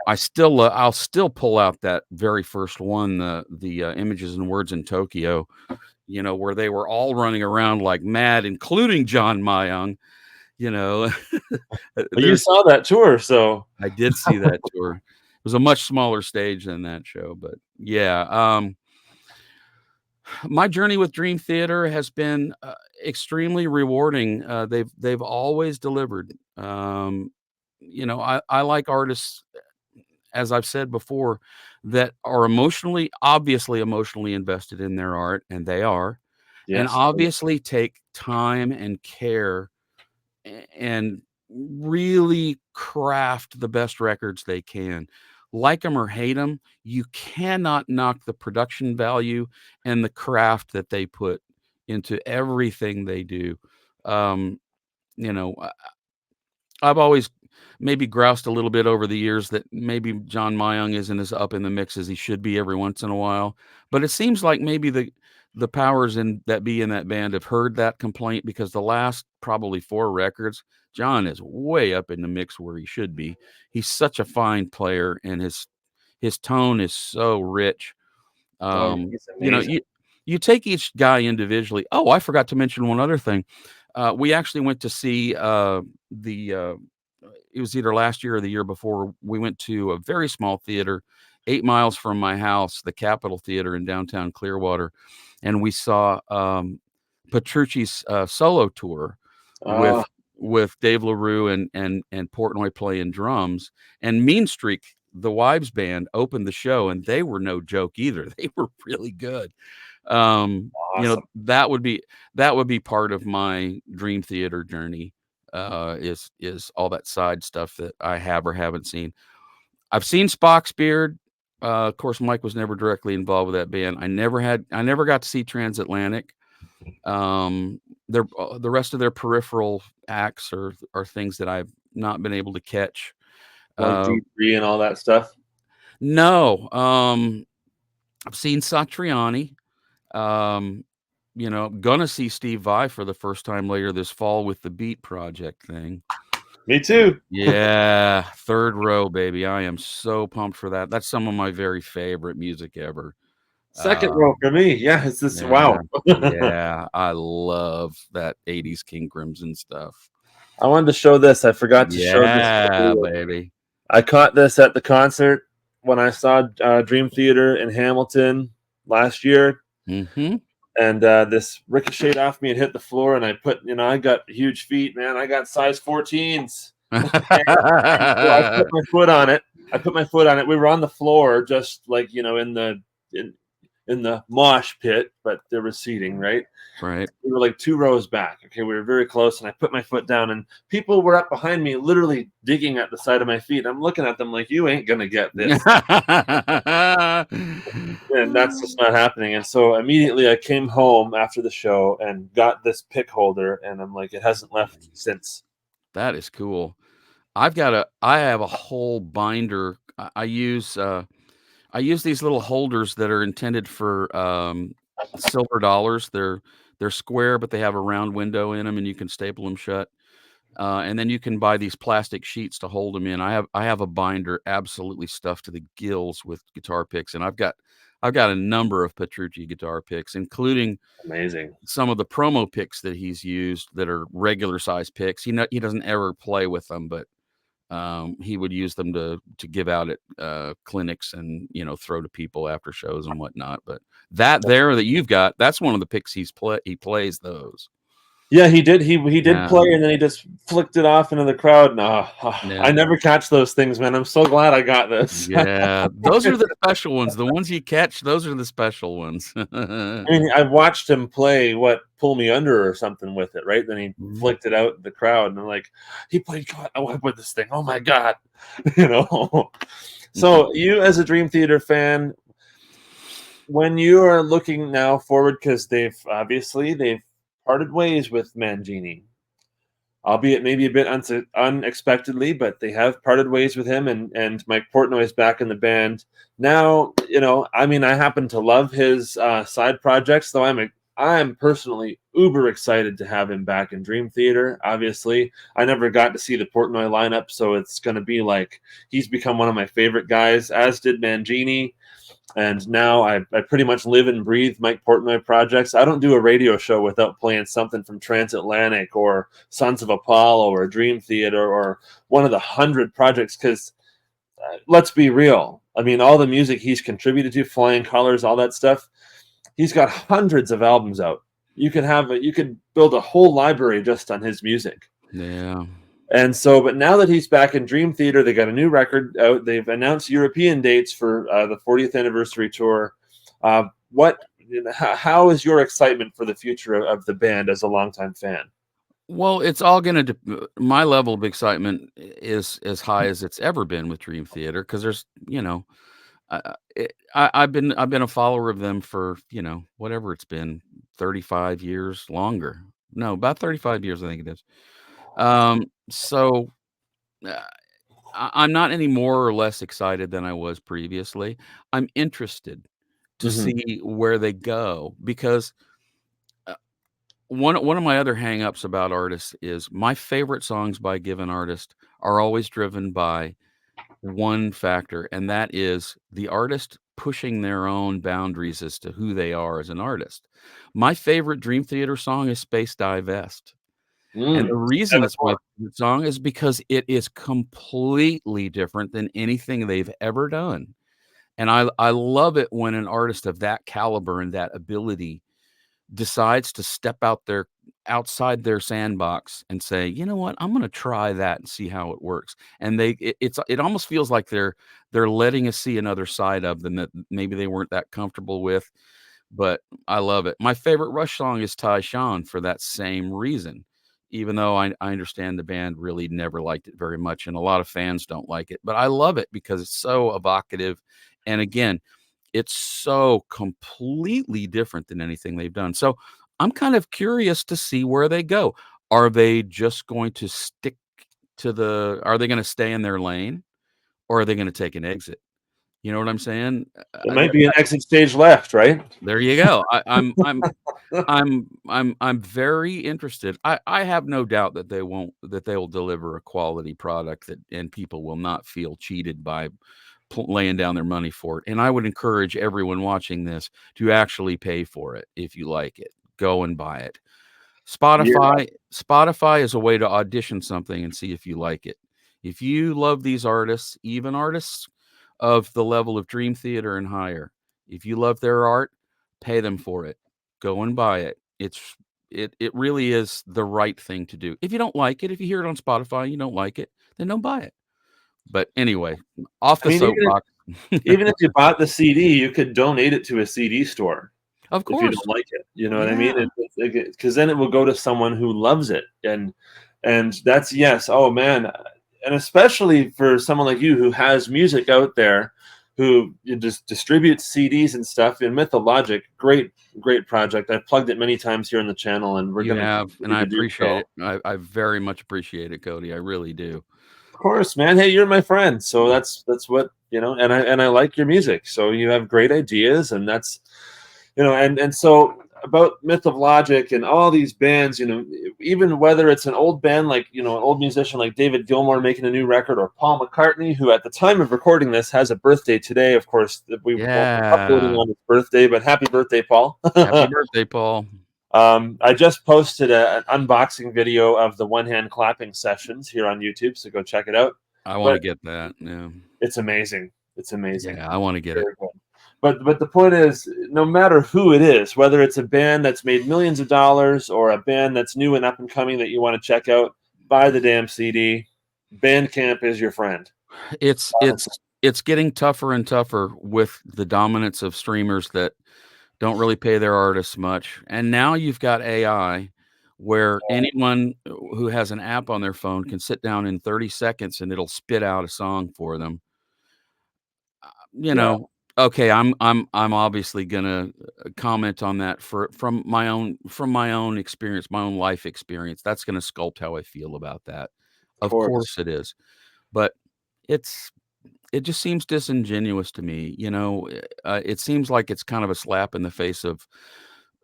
I'll still pull out that very first one, the Images and Words in Tokyo, where they were all running around like mad, including John Mayung. You saw that tour, so I did see that tour. It was a much smaller stage than that show, but yeah. My journey with Dream Theater has been extremely rewarding. They've always delivered. I like artists, as I've said before, that are obviously emotionally invested in their art, and they are, and obviously take time and care and really craft the best records they can. Like them or hate them, you cannot knock the production value and the craft that they put into everything they do. Um, I've always maybe groused a little bit over the years that maybe John Mayung isn't as up in the mix as he should be every once in a while. But it seems like maybe the powers that be in that band have heard that complaint, because the last probably 4 records, John is way up in the mix where he should be. He's such a fine player, and his tone is so rich. You take each guy individually. Oh, I forgot to mention one other thing. We actually went to see it was either last year or the year before. We went to a very small theater 8 miles from my house, the Capitol Theater in downtown Clearwater, and we saw Petrucci's solo tour with Dave LaRue and Portnoy playing drums, and Mean Streak the Wives band opened the show, and they were no joke either. They were really good. Awesome. That would be part of my dream theater journey. Is all that side stuff that I have or haven't seen. I've seen Spock's Beard. Of course, Mike was never directly involved with that band. I never got to see Transatlantic. The rest of their peripheral acts are things that I've not been able to catch. Like Uh, D3 and all that stuff. no, I've seen Satriani. Um, gonna see Steve Vai for the first time later this fall with the Beat Project thing. Me too. Yeah, third row, baby. I am so pumped for that. That's some of my very favorite music ever. Second row for me. Yeah, it's this. Yeah, Wow. yeah, I love that 80s King Crimson stuff. I wanted to show this. I forgot to show this. Yeah, baby. I caught this at the concert when I saw Dream Theater in Hamilton last year. Mm-hmm. And this ricocheted off me and hit the floor. And I I got huge feet, man. I got size 14s. So I put my foot on it. We were on the floor, just like in the mosh pit, but there was seating, right? Right. We were like 2 rows back. Okay, we were very close, and I put my foot down, and people were up behind me, literally digging at the side of my feet. I'm looking at them like, you ain't gonna get this. And that's just not happening. And so immediately I came home after the show and got this pick holder, and I'm like, it hasn't left since. That is cool. I have a whole binder. I use these little holders that are intended for silver dollars. They're square, but they have a round window in them, and you can staple them shut. And then you can buy these plastic sheets to hold them in. I have a binder absolutely stuffed to the gills with guitar picks, and I've got a number of Petrucci guitar picks, including Amazing. some of the promo picks that he's used that are regular size picks. He doesn't ever play with them, but he would use them to give out at clinics and throw to people after shows and whatnot. But that you've got, that's one of the picks he plays those. Yeah, he did. He did play, and then he just flicked it off into the crowd. No, Yeah. I never catch those things, man. I'm so glad I got this. Yeah, those are the special ones. The ones you catch, those are the special ones. I mean, I watched him play Pull Me Under or something with it, right? Then he flicked it out in the crowd, and I'm like, he played God with this thing. Oh my God. So you as a Dream Theater fan, when you are looking now forward, because they've parted ways with Mangini, albeit maybe a bit unexpectedly, but they have parted ways with him, and Mike Portnoy is back in the band. Now, I mean, I happen to love his side projects, though I'm personally uber excited to have him back in Dream Theater. Obviously, I never got to see the Portnoy lineup, so it's going to be like he's become one of my favorite guys, as did Mangini. And now I pretty much live and breathe Mike Portnoy projects. I don't do a radio show without playing something from Transatlantic or Sons of Apollo or Dream Theater or one of the 100 projects, because let's be real. I mean, all the music he's contributed to, Flying Colors, all that stuff, he's got hundreds of albums out. You could build a whole library just on his music. Yeah. And so, but now that he's back in Dream Theater, they got a new record out. They've announced European dates for the 40th anniversary tour. How is your excitement for the future of the band as a longtime fan? Well, it's all going to, my level of excitement is as high as it's ever been with Dream Theater, because there's, I've been a follower of them for, whatever it's been, 35 years longer. No, about 35 years, I think it is. So I'm not any more or less excited than I was previously. I'm interested to see where they go, because one of my other hangups about artists is my favorite songs by a given artist are always driven by one factor, and that is the artist pushing their own boundaries as to who they are as an artist. My favorite Dream Theater song is Space Divest. And the reason it's my favorite song is because it is completely different than anything they've ever done. And I love it when an artist of that caliber and that ability decides to step out outside their sandbox and say, you know what, I'm going to try that and see how it works. And it almost feels like they're letting us see another side of them that maybe they weren't that comfortable with. But I love it. My favorite Rush song is Tyshawn for that same reason. Even though I understand the band really never liked it very much, and a lot of fans don't like it, but I love it because it's so evocative. And again, it's so completely different than anything they've done. So I'm kind of curious to see where they go. Are they just going to stick are they going to stay in their lane, or are they going to take an exit? You know what I'm saying? It might be an exit stage left, right? There you go. I'm very interested. I have no doubt that they will deliver a quality product and people will not feel cheated by laying down their money for it. And I would encourage everyone watching this to actually pay for it. If you like it, go and buy it. Yeah. Spotify is a way to audition something and see if you like it. If you love these artists, even artists of the level of Dream Theater and higher, if you love their art, pay them for it. Go and buy it. It really is the right thing to do. If you don't like it, if you hear it on Spotify and you don't like it, then don't buy it. But anyway, off I the mean, soapbox. even if you bought the CD, you could donate it to a CD store Of if you course. don't like it. You know what I mean? Yeah. Because then it will go to someone who loves it, and that's yes. Oh man, and especially for someone like you who has music out there, who just distributes CDs and stuff. In Mythologic, great project. I've plugged it many times here on the channel, and we're You going to have, and continue I to do appreciate so. it. I very much appreciate it, Cody. I really do. Of course, man. Hey, you're my friend, so that's what and I like your music. So you have great ideas, and that's and so about Myth of Logic and all these bands, even whether it's an old band like an old musician like David Gilmour making a new record, or Paul McCartney, who at the time of recording this has a birthday today. Of course, we won't be uploading Yeah. on his birthday, but happy birthday, Paul. Happy birthday, Paul. I just posted an unboxing video of the one hand clapping sessions here on YouTube, so go check it out. I want to But get that. Yeah. it's amazing. It's amazing. Yeah, I want to get it. Very good. But the point is, no matter who it is, whether it's a band that's made millions of dollars or a band that's new and up and coming that you want to check out, buy the damn CD. Bandcamp is your friend. It's Honestly. it's it's getting tougher and tougher with the dominance of streamers that don't really pay their artists much. And now you've got AI where anyone who has an app on their phone can sit down in 30 seconds and it'll spit out a song for them. You Yeah, know, okay, I'm obviously gonna comment on that from my own experience, my own life experience. That's gonna sculpt how I feel about that. of Of course. course it is. But it's it just seems disingenuous to me, it seems like it's kind of a slap in the face of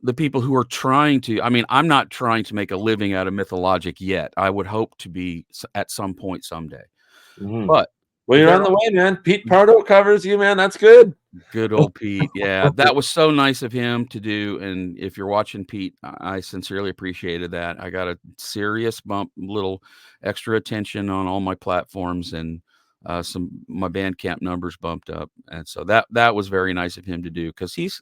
the people who are trying to. I mean, I'm not trying to make a living out of Mythologic yet. I would hope to be at some point someday. Mhm. But Well, you're there on the way, man. Pete Pardo covers you, man. That's good. Good old Pete. Yeah, that was so nice of him to do, and if you're watching Pete, I sincerely appreciated that. I got a serious bump, little extra attention on all my platforms, and my Bandcamp numbers bumped up, and so that was very nice of him to do because he's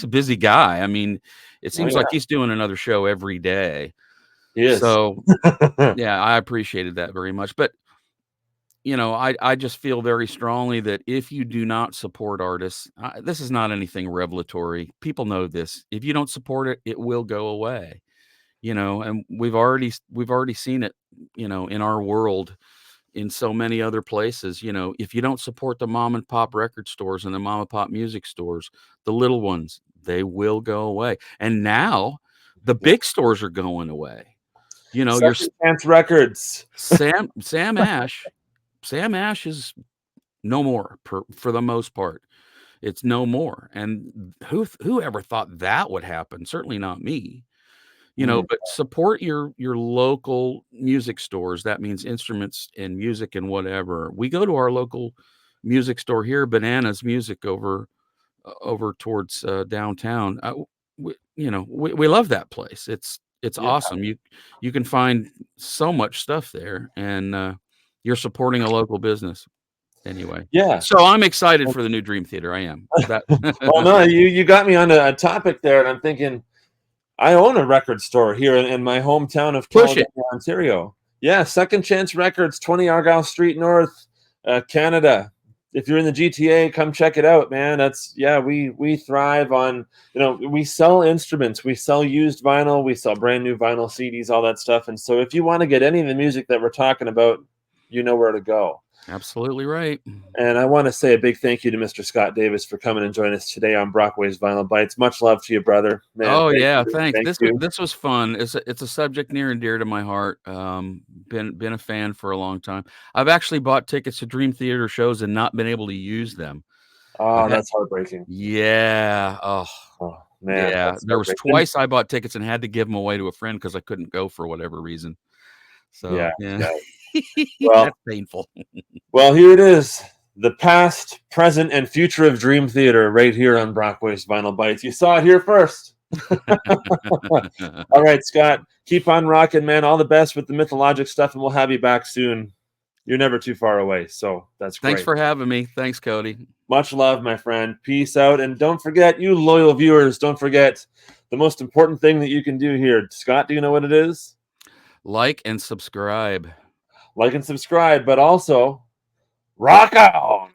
a busy guy. I mean, it Oh seems yeah, like he's doing another show every day. he is. So, yeah, I appreciated that very much, but I just feel very strongly that if you do not support artists, this is not anything revelatory. People know this. If you don't support it, it will go away. And we've already seen it. In our world, in so many other places. If you don't support the mom and pop record stores and the mom and pop music stores, the little ones, they will go away. And now, the Yeah. big stores are going away. Your Second Chance Records. Sam Ash is no more for the most part. It's no more. And who ever thought that would happen? Certainly not me. Mm, But support your local music stores. That means instruments and music and whatever. We go to our local music store here, Bananas Music over towards downtown. We love that place. It's yeah, awesome. You can find so much stuff there, and you're supporting a local business. Anyway, yeah. so I'm excited for the new Dream Theater. I am. That Well, no, you got me on a topic there, and I'm thinking, I own a record store here in my hometown of Push it. Caledonia, Ontario. Yeah, Second Chance Records, 20 Argyle Street North, Canada. If you're in the GTA, come check it out, man. We thrive on, we sell instruments, we sell used vinyl, we sell brand new vinyl CDs, all that stuff. And so if you want to get any of the music that we're talking about, you know where to go. Absolutely right. And I want to say a big thank you to Mr. Scott Davis for coming and joining us today on Brockway's Vinyl Bites. Much love to you, brother. Man, Oh thank yeah, you. thanks. Thank you. This was fun. It's a subject near and dear to my heart. Been a fan for a long time. I've actually bought tickets to Dream Theater shows and not been able to use them. I've Oh, had that's heartbreaking. Yeah. Oh, Oh, man, yeah. that's There was heartbreaking. twice I bought tickets and had to give them away to a friend because I couldn't go for whatever reason. So Yeah, yeah, yeah. Well, that's painful. well, here it is. The past, present, and future of Dream Theater right here on Brockway's Vinyl Bites. You saw it here first. All right, Scott, keep on rocking, man. All the best with the mythologic stuff, and we'll have you back soon. You're never too far away, so that's Thanks great. for having me. Thanks, Cody. Much love, my friend. Peace out. And don't forget, you loyal viewers, don't forget the most important thing that you can do here. Scott, do you know what it is? Like and subscribe. Like and subscribe, but also rock on.